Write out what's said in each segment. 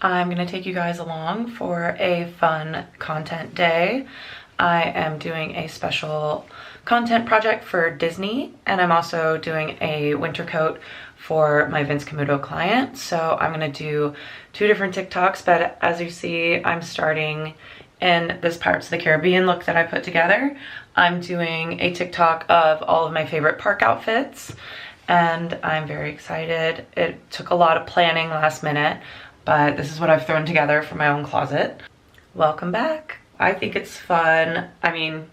I'm gonna take you guys along for a fun content day. I am doing a special content project for Disney, and I'm also doing a winter coat for my Vince CAMUTO client. So I'm gonna do 2 different TikToks, but as you see, I'm starting in this Pirates of the Caribbean look that I put together. I'm doing a TikTok of all of my favorite park outfits, and I'm very excited. It took a lot of planning last minute, but this is what I've thrown together for my own closet. Welcome back. I think it's fun. I mean,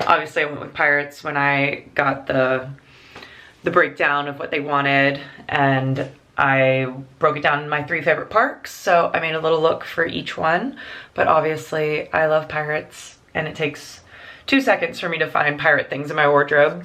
obviously I went with Pirates when I got the breakdown of what they wanted, and I broke it down in my 3 favorite parks, so I made a little look for each one. But obviously I love Pirates, and it takes 2 seconds for me to find pirate things in my wardrobe.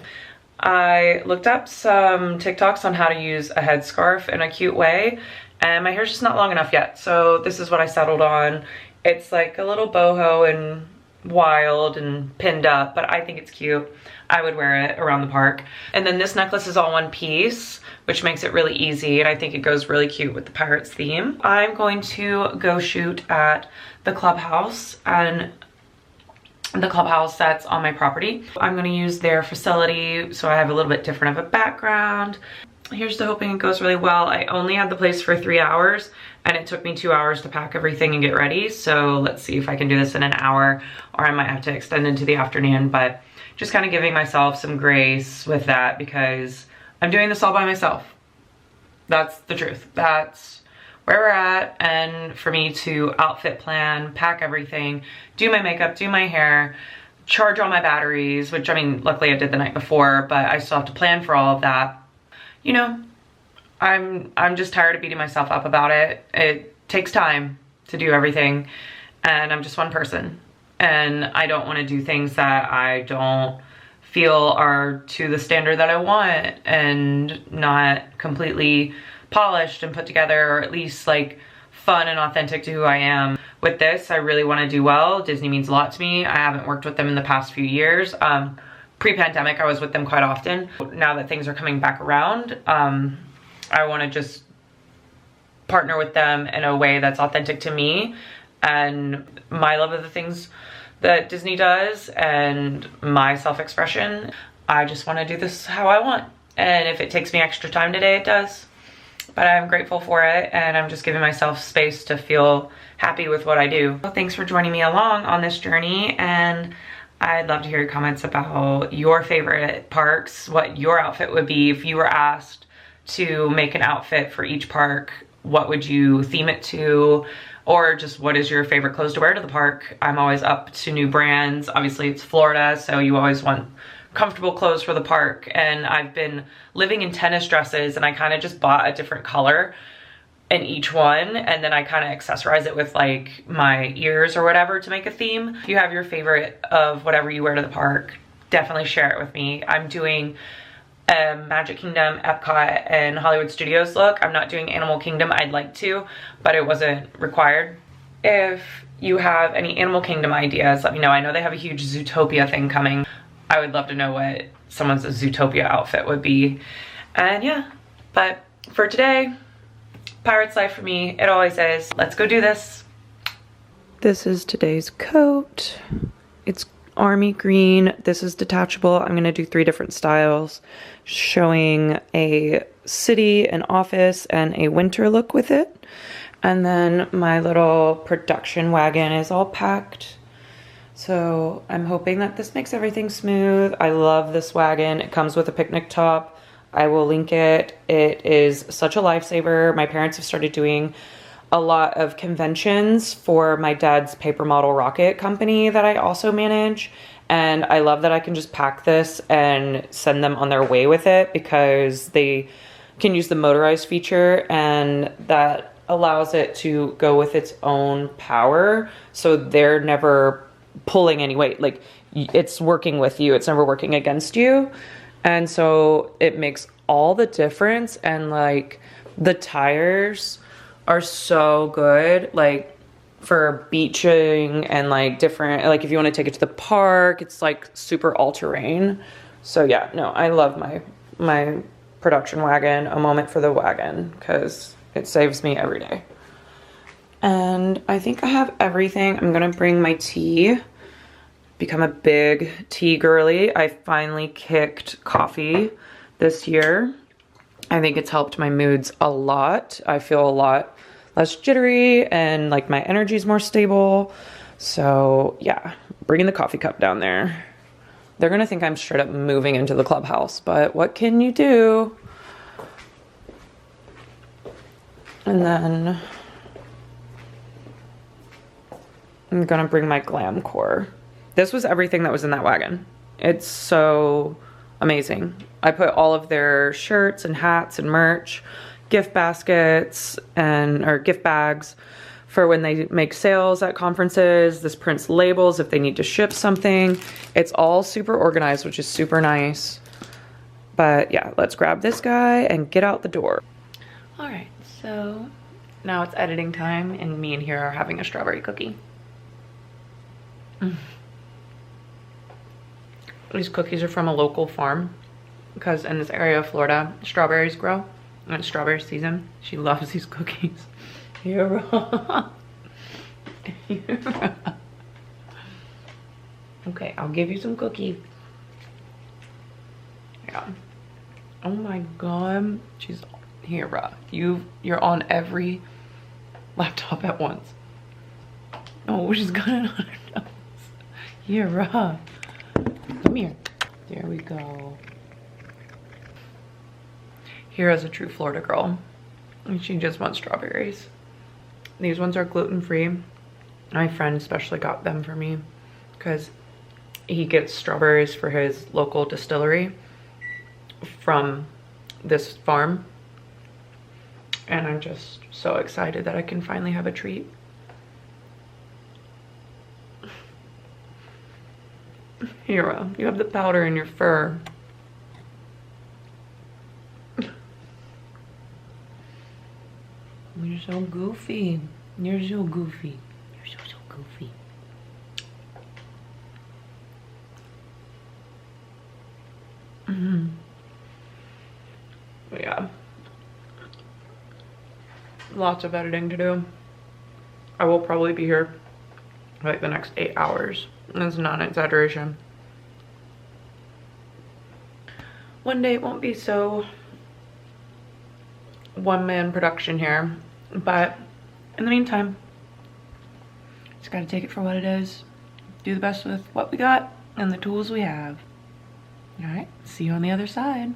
I looked up some TikToks on how to use a headscarf in a cute way, and my hair's just not long enough yet, so this is what I settled on. It's like a little boho and wild and pinned up, but I think it's cute. I would wear it around the park. And then this necklace is all one piece, which makes it really easy, and I think it goes really cute with the Pirates theme. I'm going to go shoot at the clubhouse, and the clubhouse that's on my property. I'm gonna use their facility, so I have a little bit different of a background. Here's to hoping it goes really well. I only had the place for 3 hours, and it took me 2 hours to pack everything and get ready. So let's see if I can do this in an hour, or I might have to extend into the afternoon, but just kind of giving myself some grace with that because I'm doing this all by myself. That's the truth. That's where we're at. And for me to outfit plan, pack everything, do my makeup, do my hair, charge all my batteries, which I mean, luckily I did the night before, but I still have to plan for all of that. You know, I'm just tired of beating myself up about it. It takes time to do everything, and I'm just one person, and I don't want to do things that I don't feel are to the standard that I want and not completely polished and put together, or at least like fun and authentic to who I am. With this, I really want to do well. Disney means a lot to me. I haven't worked with them in the past few years. Pre-pandemic, I was with them quite often. Now that things are coming back around, I want to just partner with them in a way that's authentic to me and my love of the things that Disney does and my self-expression. I just want to do this how I want. And if it takes me extra time today, it does. But I'm grateful for it, and I'm just giving myself space to feel happy with what I do. So thanks for joining me along on this journey, and I'd love to hear your comments about your favorite parks, what your outfit would be if you were asked to make an outfit for each park. What would you theme it to? Or just what is your favorite clothes to wear to the park? I'm always up to new brands. Obviously it's Florida, so you always want comfortable clothes for the park. And I've been living in tennis dresses, and I kind of just bought a different color in each one, and then I kind of accessorize it with like my ears or whatever to make a theme. If you have your favorite of whatever you wear to the park, definitely share it with me. I'm doing a Magic Kingdom, Epcot, and Hollywood Studios look. I'm not doing Animal Kingdom. I'd like to, but it wasn't required. If you have any Animal Kingdom ideas, let me know. I know they have a huge Zootopia thing coming. I would love to know what someone's Zootopia outfit would be. And yeah, but for today, Pirates life for me, it always is. Let's go do this. This is today's coat. It's army green. This is detachable. I'm gonna do 3 different styles, showing a city, an office, and a winter look with it. And then my little production wagon is all packed. So I'm hoping that this makes everything smooth. I love this wagon. It comes with a picnic top. I will link it. It is such a lifesaver. My parents have started doing a lot of conventions for my dad's paper model rocket company that I also manage. And I love that I can just pack this and send them on their way with it, because they can use the motorized feature, and that allows it to go with its own power. So they're never pulling any weight. Like, it's working with you. It's never working against you. And so it makes all the difference. And like, the tires are so good, like for beaching and like different, like if you want to take it to the park, it's like super all-terrain. So yeah, no, I love my production wagon. A moment for the wagon, because it saves me every day. And I think I have everything. I'm gonna bring my tea, become a big tea girly. I finally kicked coffee this year. I think it's helped my moods a lot. I feel a lot less jittery and like my energy is more stable. So yeah, bringing the coffee cup down there. They're gonna think I'm straight up moving into the clubhouse, but what can you do? And then I'm gonna bring my glam core. This was everything that was in that wagon. It's so amazing. I put all of their shirts and hats and merch, gift baskets or gift bags for when they make sales at conferences. This prints labels if they need to ship something. It's all super organized, which is super nice. But yeah, let's grab this guy and get out the door. All right, so now it's editing time and me and here are having a strawberry cookie. These cookies are from a local farm because in this area of Florida, strawberries grow and it's strawberry season. She loves these cookies. Here. Okay, I'll give you some cookies. Yeah. Oh my God. She's here, you're on every laptop at once. Oh, she's got it on her nose. Here, come here. There we go. Here is a true Florida girl. And she just wants strawberries. These ones are gluten-free. My friend especially got them for me because he gets strawberries for his local distillery from this farm. And I'm just so excited that I can finally have a treat. Here, you have the powder in your fur. You're so goofy. You're so goofy. You're so goofy. But yeah. Lots of editing to do. I will probably be here for like the next 8 hours. That's not an exaggeration. One day it won't be so one-man production here, but in the meantime, just gotta take it for what it is, do the best with what we got and the tools we have. All right, see you on the other side.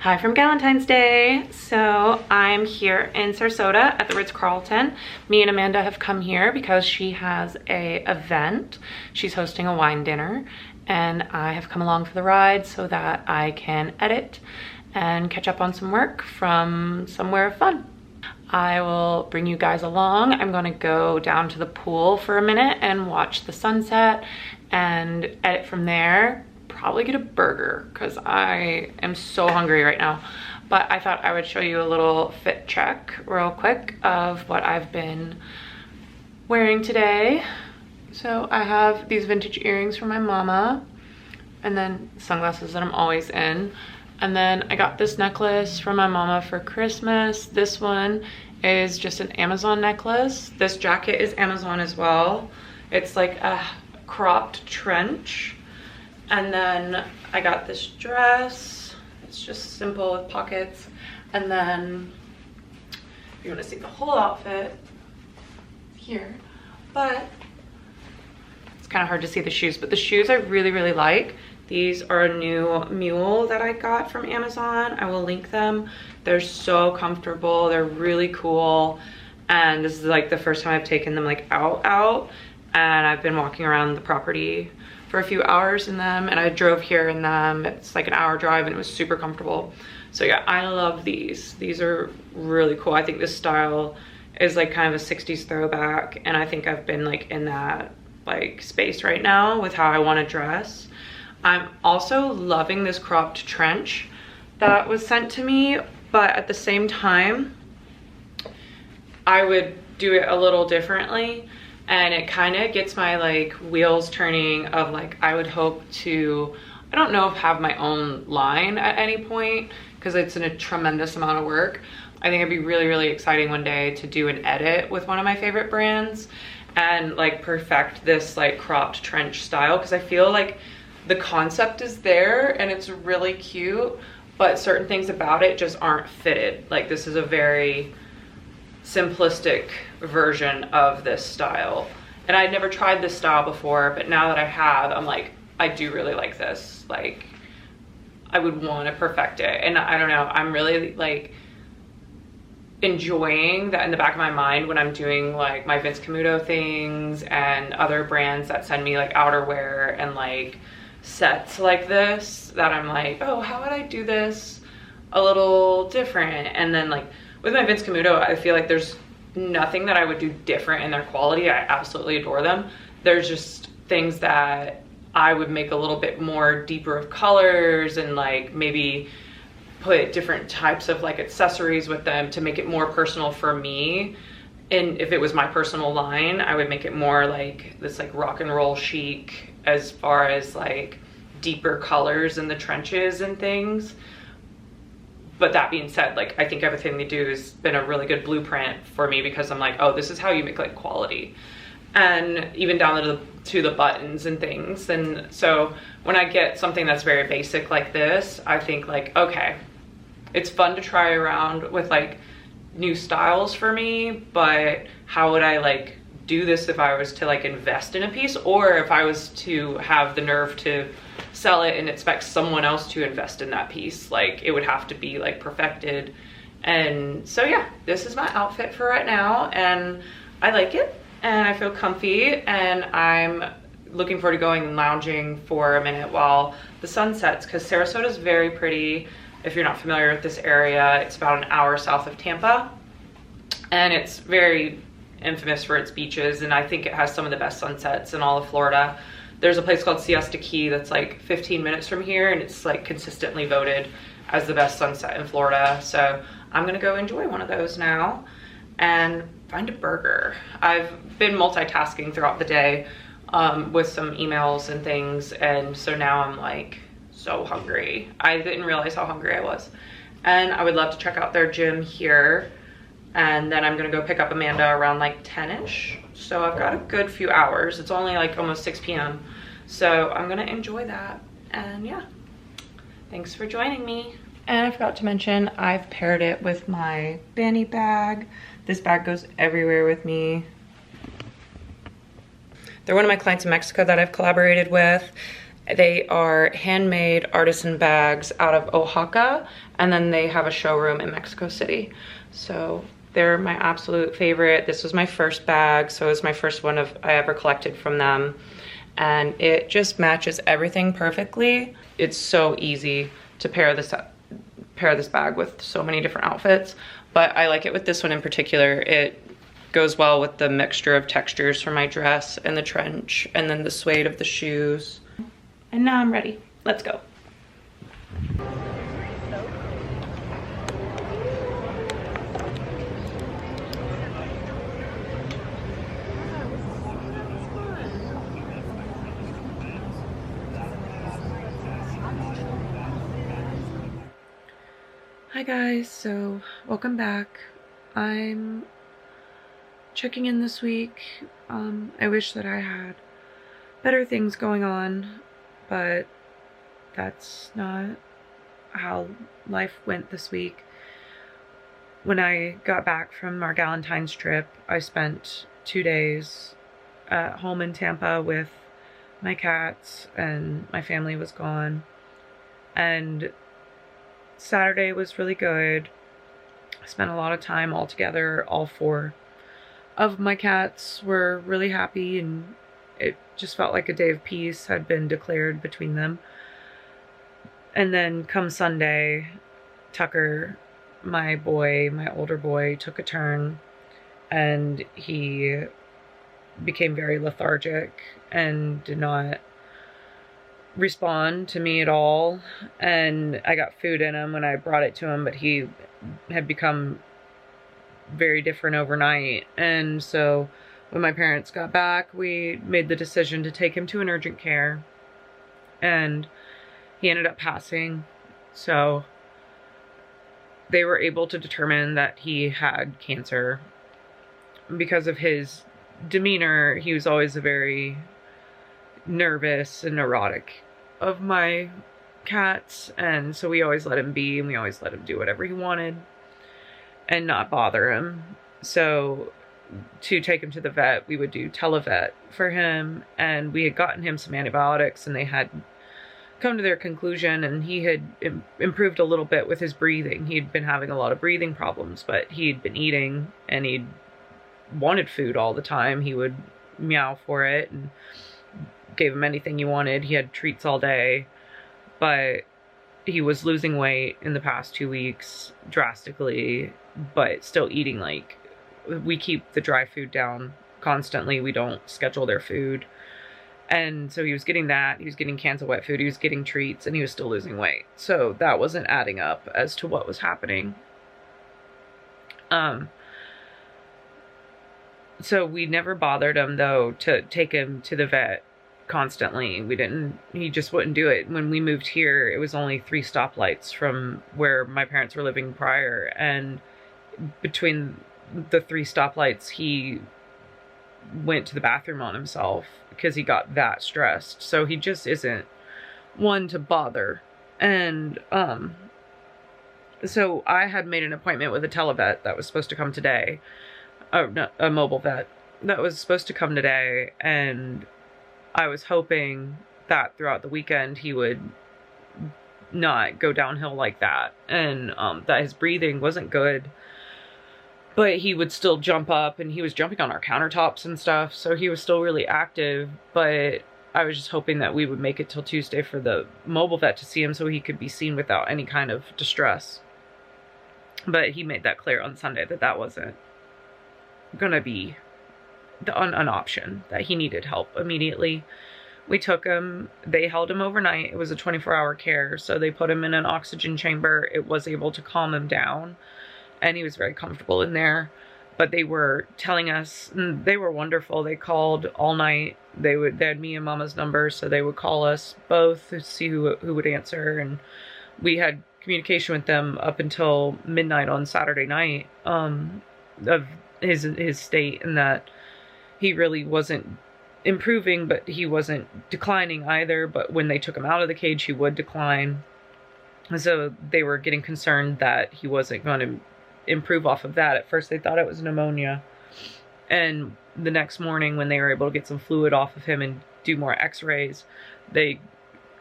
Hi from Galentine's Day. So I'm here in Sarasota at the Ritz Carlton. Me and Amanda have come here because she has a event. She's hosting a wine dinner and I have come along for the ride so that I can edit and catch up on some work from somewhere fun. I will bring you guys along. I'm gonna go down to the pool for a minute and watch the sunset and edit from there. Probably get a burger because I am so hungry right now. But I thought I would show you a little fit check real quick of what I've been wearing today. So I have these vintage earrings from my mama and then sunglasses that I'm always in. And then I got this necklace from my mama for Christmas. This one is just an Amazon necklace. This jacket is Amazon as well. It's like a cropped trench. And then I got this dress. It's just simple with pockets. And then if you want to see the whole outfit here, but it's kind of hard to see the shoes, but the shoes I really, really like. These are a new mule that I got from Amazon. I will link them. They're so comfortable. They're really cool. And this is like the first time I've taken them like out. And I've been walking around the property for a few hours in them, and I drove here in them. It's like an hour drive and it was super comfortable. So yeah, I love these. These are really cool. I think this style is like kind of a 60s throwback, and I think I've been like in that like space right now with how I want to dress. I'm also loving this cropped trench that was sent to me, but at the same time, I would do it a little differently, and it kind of gets my like wheels turning of like, I would hope to, I don't know if have my own line at any point, because it's a tremendous amount of work. I think it'd be really, really exciting one day to do an edit with one of my favorite brands and like perfect this like cropped trench style, because I feel like the concept is there and it's really cute, but certain things about it just aren't fitted. Like this is a very simplistic version of this style, and I'd never tried this style before, but now that I have, I'm like, I do really like this. Like I would want to perfect it, and I don't know, I'm really like enjoying that in the back of my mind when I'm doing like my Vince Camuto things and other brands that send me like outerwear and like sets like this, that I'm like, oh, how would I do this a little different? And then like with my Vince Camuto, I feel like there's nothing that I would do different in their quality. I absolutely adore them. There's just things that I would make a little bit more deeper of colors and like maybe put different types of like accessories with them to make it more personal for me. And if it was my personal line, I would make it more like this like rock and roll chic, as far as like deeper colors in the trenches and things. But that being said, like I think everything they do has been a really good blueprint for me, because I'm like, oh, this is how you make like quality, and even down to the buttons and things. And so when I get something that's very basic like this, I think like, okay, it's fun to try around with like new styles for me, but how would I like do this if I was to like invest in a piece, or if I was to have the nerve to sell it and expect someone else to invest in that piece? Like it would have to be like perfected. And so yeah, this is my outfit for right now, and I like it and I feel comfy, and I'm looking forward to going and lounging for a minute while the sun sets, because Sarasota is very pretty. If you're not familiar with this area, it's about an hour south of Tampa, and it's very infamous for its beaches, and I think it has some of the best sunsets in all of Florida. There's a place called Siesta Key that's like 15 minutes from here, and it's like consistently voted as the best sunset in Florida. So I'm gonna go enjoy one of those now and find a burger. I've been multitasking throughout the day with some emails and things, and so now I'm like so hungry. I didn't realize how hungry I was, and I would love to check out their gym here. And then I'm gonna go pick up Amanda around like 10ish. So I've got a good few hours. It's only like almost 6 p.m. So I'm gonna enjoy that. And yeah, thanks for joining me. And I forgot to mention, I've paired it with my BANI bag. This bag goes everywhere with me. They're one of my clients in Mexico that I've collaborated with. They are handmade artisan bags out of Oaxaca, and then they have a showroom in Mexico City. So they're my absolute favorite. This was my first bag, so it was my first one I ever collected from them. And it just matches everything perfectly. It's so easy to pair this bag with so many different outfits, but I like it with this one in particular. It goes well with the mixture of textures from my dress and the trench, and then the suede of the shoes. And now I'm ready. Let's go. Hi guys, so welcome back. I'm checking in this week. I wish that I had better things going on, but that's not how life went this week. When I got back from our Galentine's trip, I spent 2 days at home in Tampa with my cats, and my family was gone. And Saturday was really good. I spent a lot of time all together. All 4 of my cats were really happy, and it just felt like a day of peace had been declared between them. And then come Sunday, Tucker, my older boy, took a turn, and he became very lethargic and did not respond to me at all. And I got food in him when I brought it to him, but he had become very different overnight. And so when my parents got back, we made the decision to take him to an urgent care, and he ended up passing. So they were able to determine that he had cancer. Because of his demeanor, he was always a very nervous and neurotic of my cats, and so we always let him be, and we always let him do whatever he wanted and not bother him. So to take him to the vet, we would do televet for him, and we had gotten him some antibiotics, and they had come to their conclusion, and he had improved a little bit with his breathing. He'd been having a lot of breathing problems, but he'd been eating, and he'd wanted food all the time. He would meow for it, and gave him anything he wanted. He had treats all day, but he was losing weight in the past 2 weeks drastically, but still eating. Like, we keep the dry food down constantly. We don't schedule their food. And so he was getting that, he was getting cans of wet food, he was getting treats, and he was still losing weight. So that wasn't adding up as to what was happening. So we never bothered him, though, to take him to the vet constantly. He just wouldn't do it. When we moved here, it was only 3 stoplights from where my parents were living prior, and between the 3 stoplights, he went to the bathroom on himself because he got that stressed. So he just isn't one to bother. And so I had made an appointment with a televet that was supposed to come today. Oh, no, a mobile vet that was supposed to come today, and I was hoping that throughout the weekend he would not go downhill like that, and that his breathing wasn't good, but he would still jump up, and he was jumping on our countertops and stuff, so he was still really active. But I was just hoping that we would make it till Tuesday for the mobile vet to see him, so he could be seen without any kind of distress. But he made that clear on Sunday that that wasn't gonna be an option, that he needed help immediately. We took him, they held him overnight. It was a 24-hour care, so they put him in an oxygen chamber. It was able to calm him down, and he was very comfortable in there. But they were telling us, and they were wonderful. They called all night. They had me and Mama's number, so they would call us both to see who would answer, and we had communication with them up until midnight on Saturday night of his state, and that he really wasn't improving, but he wasn't declining either. But when they took him out of the cage, he would decline. So they were getting concerned that he wasn't going to improve off of that. At first they thought it was pneumonia, and the next morning when they were able to get some fluid off of him and do more x-rays, they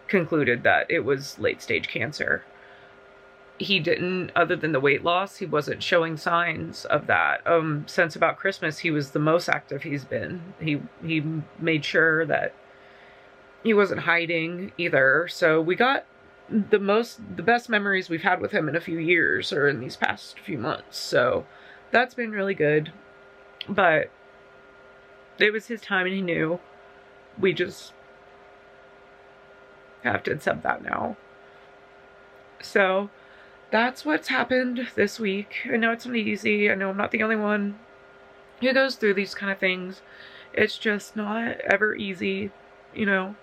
concluded that it was late-stage cancer. He didn't, other than the weight loss, he wasn't showing signs of that. Since about Christmas, he was the most active he's been. He made sure that he wasn't hiding either. So we got the best memories we've had with him in a few years, or in these past few months. So that's been really good. But it was his time, and he knew. We just have to accept that now. So that's what's happened this week. I know it's not easy. I know I'm not the only one who goes through these kind of things. It's just not ever easy, you know.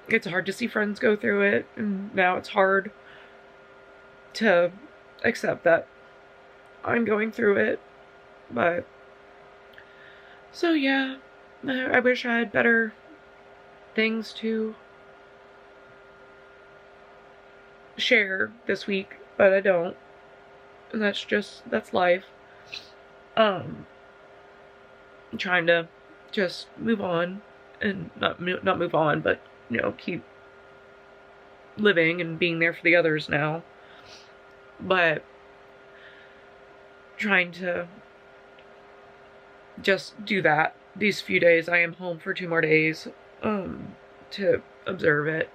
It's hard to see friends go through it, and now it's hard to accept that I'm going through it. But so yeah, I wish I had better things to share this week, but I don't. And that's life. I'm trying to just move on, and not move on, but, you know, keep living and being there for the others now. But trying to just do that these few days. I am home for 2 more days to observe it,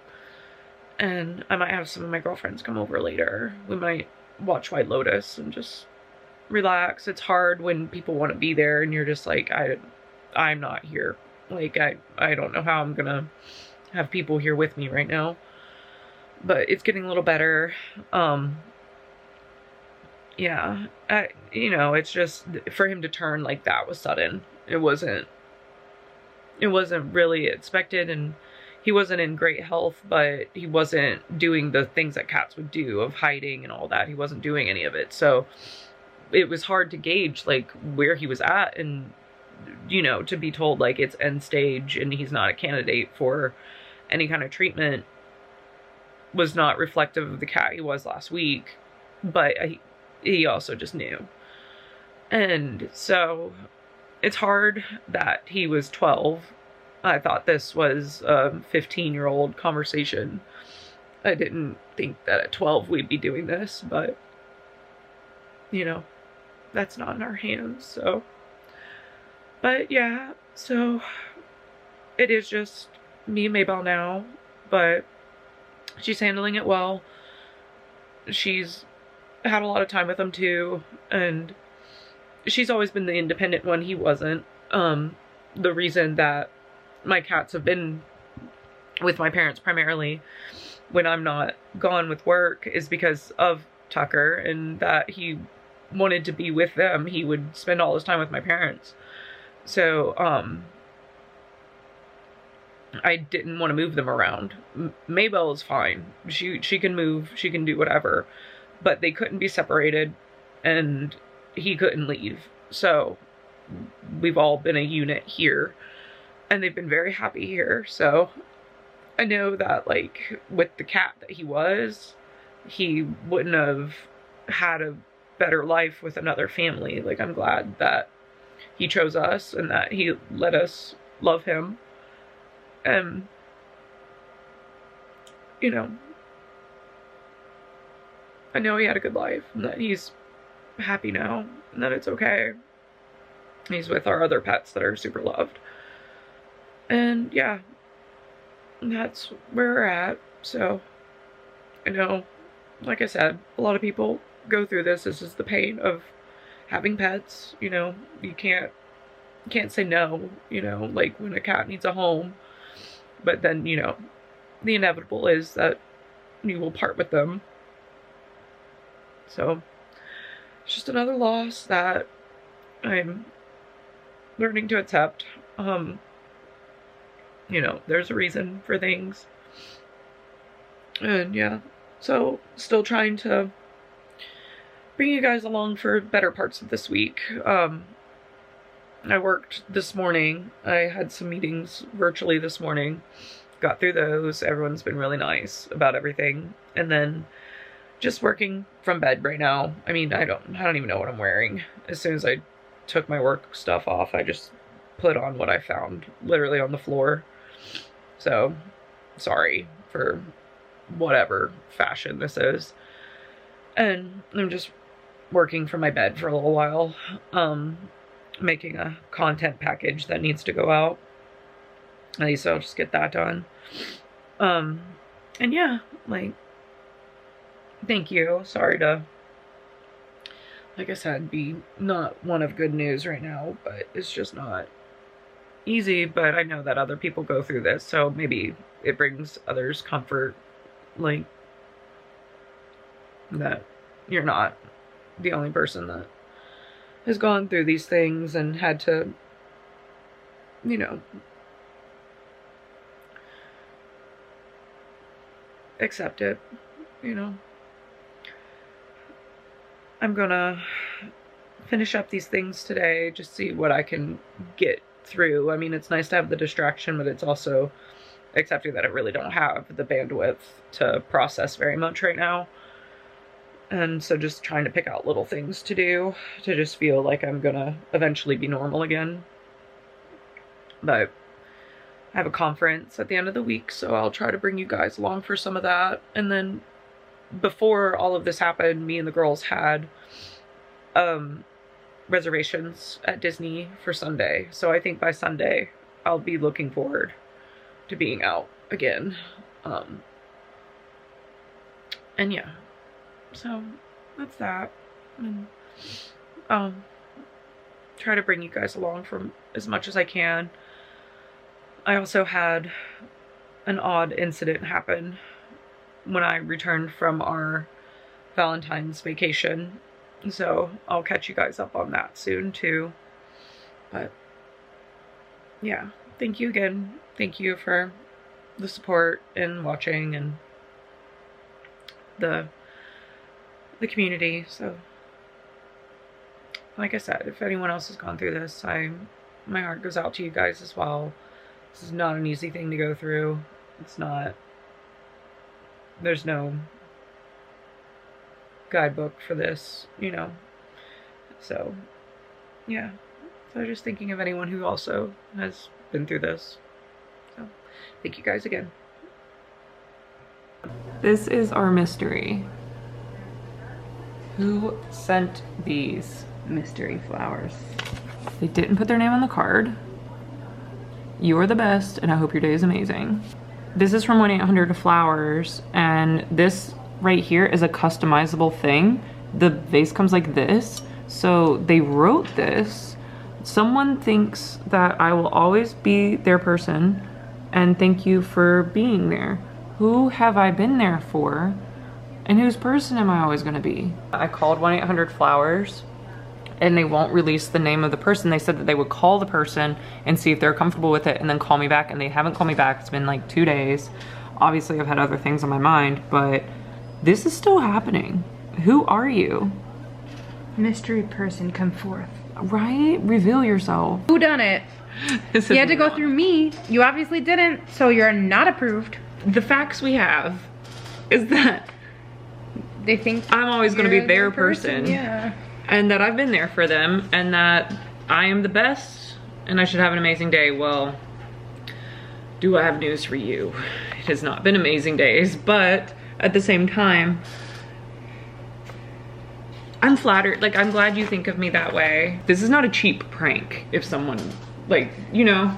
and I might have some of my girlfriends come over later. We might watch White Lotus and just relax. It's hard when people want to be there and you're just like, I'm not here. Like, I don't know how I'm gonna have people here with me right now, but it's getting a little better. Yeah, you know, it's just, for him to turn like that was sudden. It wasn't really expected, and he wasn't in great health, but he wasn't doing the things that cats would do of hiding and all that. He wasn't doing any of it. So it was hard to gauge like where he was at, and, you know, to be told like it's end stage and he's not a candidate for any kind of treatment was not reflective of the cat he was last week. But he also just knew. And so it's hard that he was 12. I thought this was a 15-year-old conversation. I didn't think that at 12 we'd be doing this, but, you know, that's not in our hands, so. But yeah, so it is just me and Maybelle now, but she's handling it well. She's had a lot of time with him too, and she's always been the independent one. He wasn't. The reason that my cats have been with my parents primarily when I'm not gone with work is because of Tucker, and that he wanted to be with them. He would spend all his time with my parents. So, I didn't want to move them around. Maybelle is fine. She can move, she can do whatever, but they couldn't be separated, and he couldn't leave. So we've all been a unit here, and they've been very happy here. So I know that, like, with the cat that he was, he wouldn't have had a better life with another family. Like, I'm glad that he chose us and that he let us love him. And, you know, I know he had a good life, and that he's happy now, and that it's okay. He's with our other pets that are super loved. And yeah, that's where we're at. So, I know, like I said, a lot of people go through this. This is the pain of having pets. You know, you can't say no, you know, like when a cat needs a home. But then, you know, the inevitable is that you will part with them. So it's just another loss that I'm learning to accept. You know, there's a reason for things. And yeah, so still trying to bring you guys along for better parts of this week. I worked this morning. I had some meetings virtually this morning. Got through those. Everyone's been really nice about everything. And then just working from bed right now. I mean, I don't even know what I'm wearing. As soon as I took my work stuff off, I just put on what I found literally on the floor. So, sorry for whatever fashion this is. And I'm just working from my bed for a little while. Making a content package that needs to go out. At least I'll just get that done. And yeah, like, thank you. Sorry to, like I said, be not one of good news right now, but it's just not easy. But I know that other people go through this, so maybe it brings others comfort, like, that you're not the only person that has gone through these things and had to, you know, accept it, you know. I'm gonna finish up these things today, just see what I can get through. I mean, it's nice to have the distraction, but it's also accepting that I really don't have the bandwidth to process very much right now. And so just trying to pick out little things to do to just feel like I'm gonna eventually be normal again. But I have a conference at the end of the week, so I'll try to bring you guys along for some of that. And then before all of this happened, me and the girls had reservations at Disney for Sunday. So I think by Sunday, I'll be looking forward to being out again. And yeah. So that's that. And try to bring you guys along from as much as I can. I also had an odd incident happen when I returned from our Valentine's vacation. So I'll catch you guys up on that soon too. But yeah, thank you again. Thank you for the support and watching and the community. So like I said, if anyone else has gone through this, my heart goes out to you guys as well. This is not an easy thing to go through. It's not, there's no guidebook for this, you know. So yeah, so just thinking of anyone who also has been through this. So thank you guys again. This is our mystery. Who sent these mystery flowers? They didn't put their name on the card. You are the best, and I hope your day is amazing. This is from 1-800-Flowers, and this right here is a customizable thing. The vase comes like this, so they wrote this. Someone thinks that I will always be their person, and thank you for being there. Who have I been there for? And whose person am I always gonna be? I called 1-800-Flowers and they won't release the name of the person. They said that they would call the person and see if they're comfortable with it and then call me back, and they haven't called me back. It's been like 2 days. Obviously I've had other things on my mind, but this is still happening. Who are you? Mystery person, come forth. Right? Reveal yourself. Who done it? You had to go through me. You obviously didn't, so you're not approved. The facts we have is that they think I'm always going to be their person. Yeah. And that I've been there for them, and that I am the best, and I should have an amazing day. Well, do I have news for you? It has not been amazing days, but at the same time, I'm flattered. Like, I'm glad you think of me that way. This is not a cheap prank if someone, like, you know.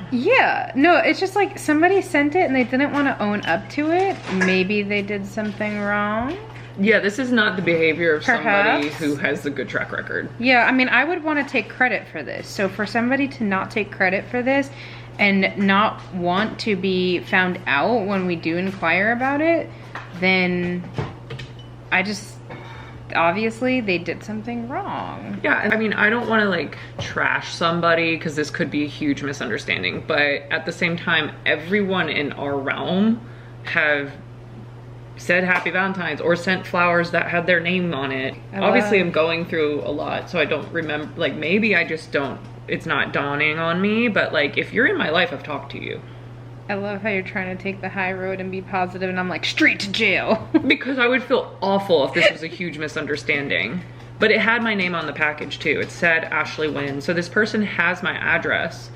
Yeah, no, it's just like somebody sent it and they didn't want to own up to it. Maybe they did something wrong. Yeah, this is not the behavior of somebody who has a good track record. Yeah, I mean, I would want to take credit for this. So for somebody to not take credit for this and not want to be found out when we do inquire about it, then I just, obviously they did something wrong. Yeah, I mean, I don't want to like trash somebody because this could be a huge misunderstanding, but at the same time, everyone in our realm have said happy Valentine's or sent flowers that had their name on it. Obviously I'm going through a lot, so I don't remember, like maybe I just don't, it's not dawning on me, but like if you're in my life, I've talked to you. I love how you're trying to take the high road and be positive, and I'm like, straight to jail. Because I would feel awful if this was a huge misunderstanding. But it had my name on the package too. It said Ashley Wynn. So this person has my address,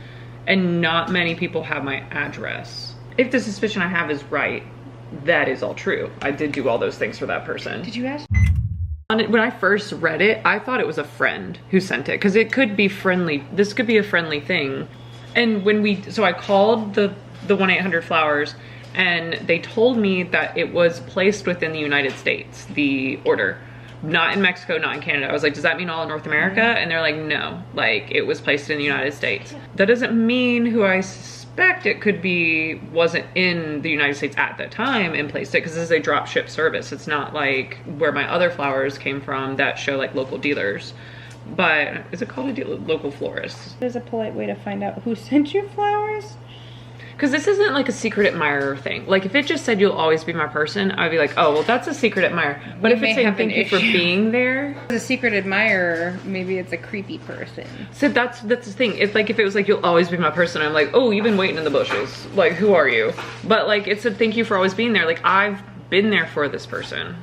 and not many people have my address. If the suspicion I have is right, that is all true. I did do all those things for that person. Did you ask? When I first read it, I thought it was a friend who sent it, because it could be friendly. This could be a friendly thing. And so I called the 1-800-Flowers, and they told me that it was placed within the United States, the order. Not in Mexico, not in Canada. I was like, does that mean all of North America? And they're like, no, like it was placed in the United States. That doesn't mean who I suspect it could be wasn't in the United States at the time and placed it, because this is a drop ship service. It's not like where my other flowers came from that show like local dealers. But is it called a local florist? There's a polite way to find out who sent you flowers. because this isn't like a secret admirer thing. Like if it just said you'll always be my person, I'd be like, oh, well that's a secret admirer. But if it's saying thank you for being there. As a secret admirer, maybe it's a creepy person. So that's the thing. It's like if it was like you'll always be my person, I'm like, oh, you've been waiting in the bushes. Like who are you? But like it's a thank you for always being there. Like I've been there for this person.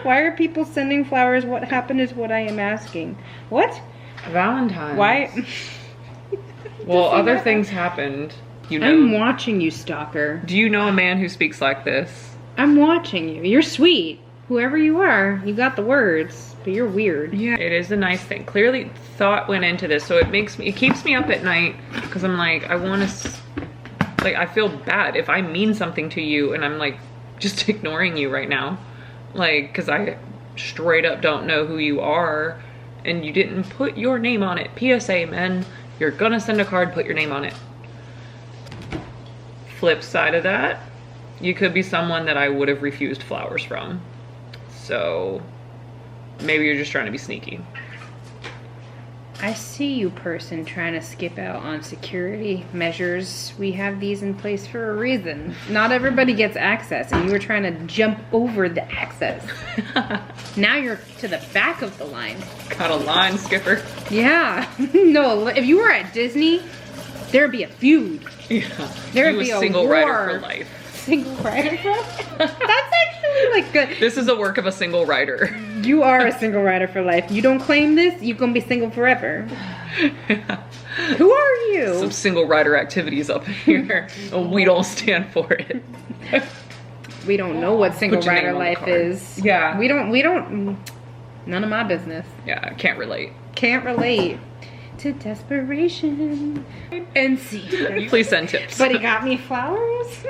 Why are people sending flowers? What happened is what I am asking. What? Valentine. Why? Well, other things happened. You know. I'm watching you, stalker. Do you know a man who speaks like this? I'm watching you. You're sweet. Whoever you are, you got the words, but you're weird. Yeah, it is a nice thing. Clearly thought went into this, so it keeps me up at night because I'm like, I want to, like, I feel bad if I mean something to you and I'm like just ignoring you right now. Like, because I straight up don't know who you are and you didn't put your name on it. PSA, men, you're gonna send a card, put your name on it. Flip side of that, you could be someone that I would have refused flowers from. So maybe you're just trying to be sneaky. I see you, person, trying to skip out on security measures. We have these in place for a reason. Not everybody gets access, and you were trying to jump over the access. Now you're to the back of the line. Got a line, skipper. Yeah. No, if you were at Disney, there'd be a feud. Yeah. There'd be a single war. rider for life. Single rider for life? That's actually like good. This is a work of a single rider. You are a single rider for life. You don't claim this, you're gonna be single forever. Yeah. Who are you? Some single rider activities up here. We don't stand for it. We don't know what single Put your rider name on the life card. is. Yeah. We don't, none of my business. Yeah, can't relate. Can't relate to desperation and see. Please send tips. But he got me flowers.